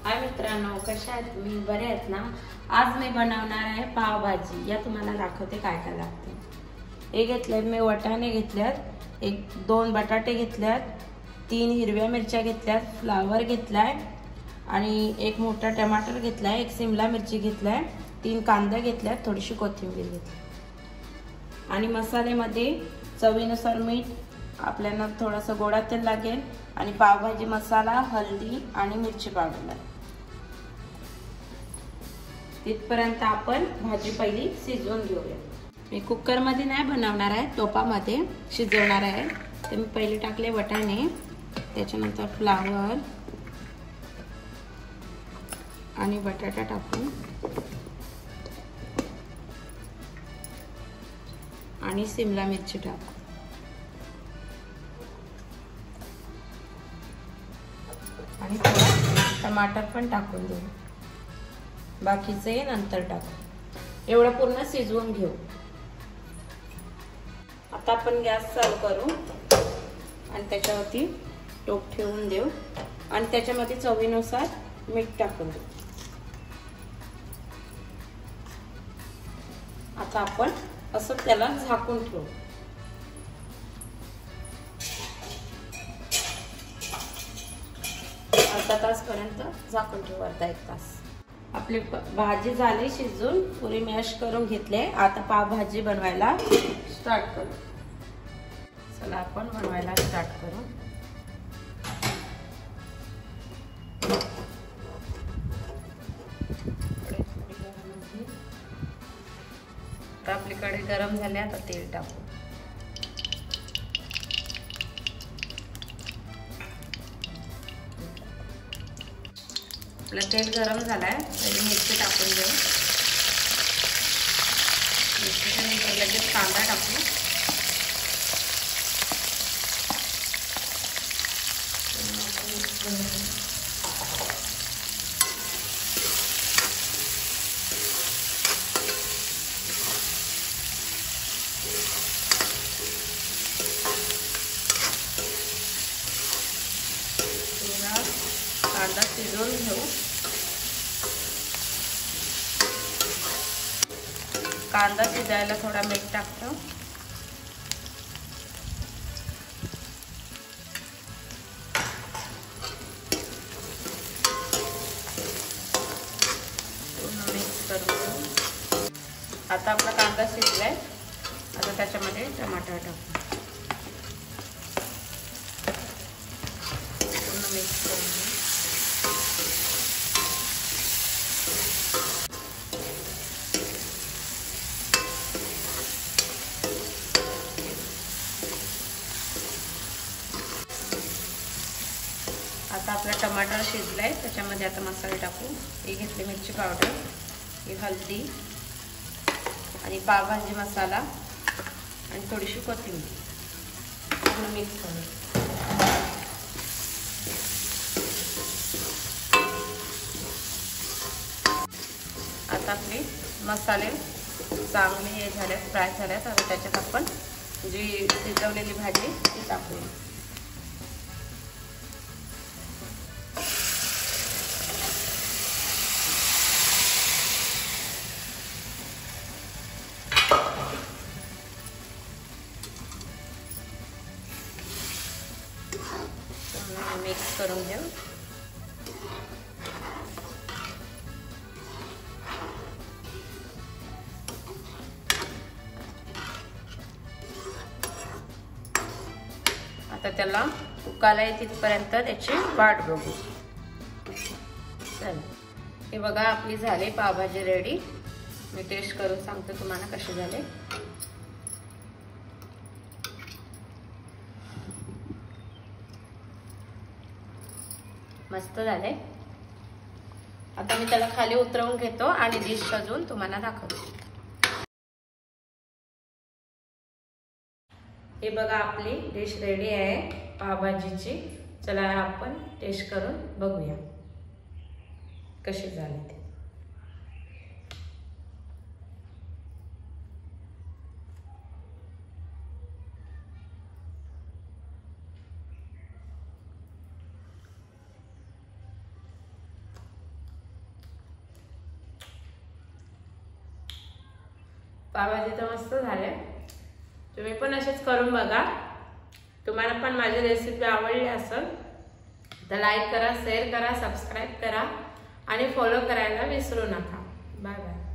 हाय मित्रांनो, कशा आहेत तुम्ही? बरे आहेत ना? आज मी बनवणार आहे पावभाजी। या तुम्हाला दाखवते काय काय लागते। हे घेतले मी वाटाणे घेतल्यात, दोन बटाटे घेतल्यात, 3 हिरव्या मिरच्या घेतल्यात, फ्लावर घेतलाय आणि एक मोठा टमाटर घेतलाय, एक शिमला मिरची घेतलाय, 3 कांदे घेतल्यात, थोडीशी कोथिंबीर घेतली आणि मसाल्यामध्ये चवीनुसार मीठ, आपल्याला थोडासा गोडा तेल लागेल आणि पावभाजी मसाला, हळदी आणि मिरची पावडर। तिथपर्यंत आपण भाजी पहिली शिजवून घेऊया। मी कुकर मध्ये नाही बनवणार आहे, टोपामध्ये शिजवणार आहे। तर मी पहिले टाकले वाटाणे, त्याच्यानंतर फ्लावर आणि बटाटा टाकून आणि शिमला मिरची टाकू आणि थोडा टमाटर पण टाकून देऊ। बाकीचे नंतर टाकू। एवढं पूर्ण शिजवून घेऊ। आता आपण गॅस चालू करू आणि त्याच्यावरती टोप ठेवून देऊ आणि त्याच्यामध्ये चवीनुसार मीठ टाकून देऊ। आता आपण असं त्याला झाकून ठेवू। अर्धा तासपर्यंत झाकून ठेवू, अर्धा 1 तास। आपली भाजी झाली शिजून, पुरी मॅश करून घेतले। आता पावभाजी बनवायला स्टार्ट करू। चला आपण बनवायला स्टार्ट करू। आपली कढई गरम झाली, आता तेल टाकू। आपलं तेल गरम झालंय, पहिले मिरची टाकून देऊ। मिरचीच्या नंतर लगेच कांदा टाकू। कांदा शिजवून घेऊ। कांदा शिजायला थोडा मीठ टाकतो। पूर्ण मिक्स करून घेऊ। आता आपला कांदा शिजलाय, आता त्याच्यामध्ये टमाटर टाकू। पूर्ण मिक्स करून घेऊ। आता आपला टमाटर शिजलाय, त्याच्यामध्ये आता मसाले टाकू। हे घेतले मिरची पावडर, ही हळदी आणि पावभाजी मसाला आणि थोडीशी कोथिंबीर। पूर्ण मिक्स करू। आता आपले मसाले चांगले हे झाले, फ्राय झाल्यात। आता त्याच्यात आपण जी शिजवलेली भाजी ती टाकूया। मिक्स करून घेऊ। आता त्याला उकाला येईल तिथपर्यंत त्याची वाट बघू। चल, हे बघा आपली झाली पावभाजी रेडी। मी टेस्ट करून सांगते तुम्हाला कशी झाली। मस्त झाले। आता मी त्याला खाली उतरवून घेतो आणि डिश सजवून तुम्हाला दाखवतो। हे बघा आपली डिश रेडी आहे पावभाजीची। चला आपण टेस्ट करून बघूया कशी झाली ते। पावभाजी तर मस्त झाले, तुम्ही पण असेच करून बघा। तुम्हाला पण माझी रेसिपी आवडली असेल तर लाईक करा, शेअर करा, सबस्क्राईब करा आणि फॉलो करायला विसरू नका। Bye bye.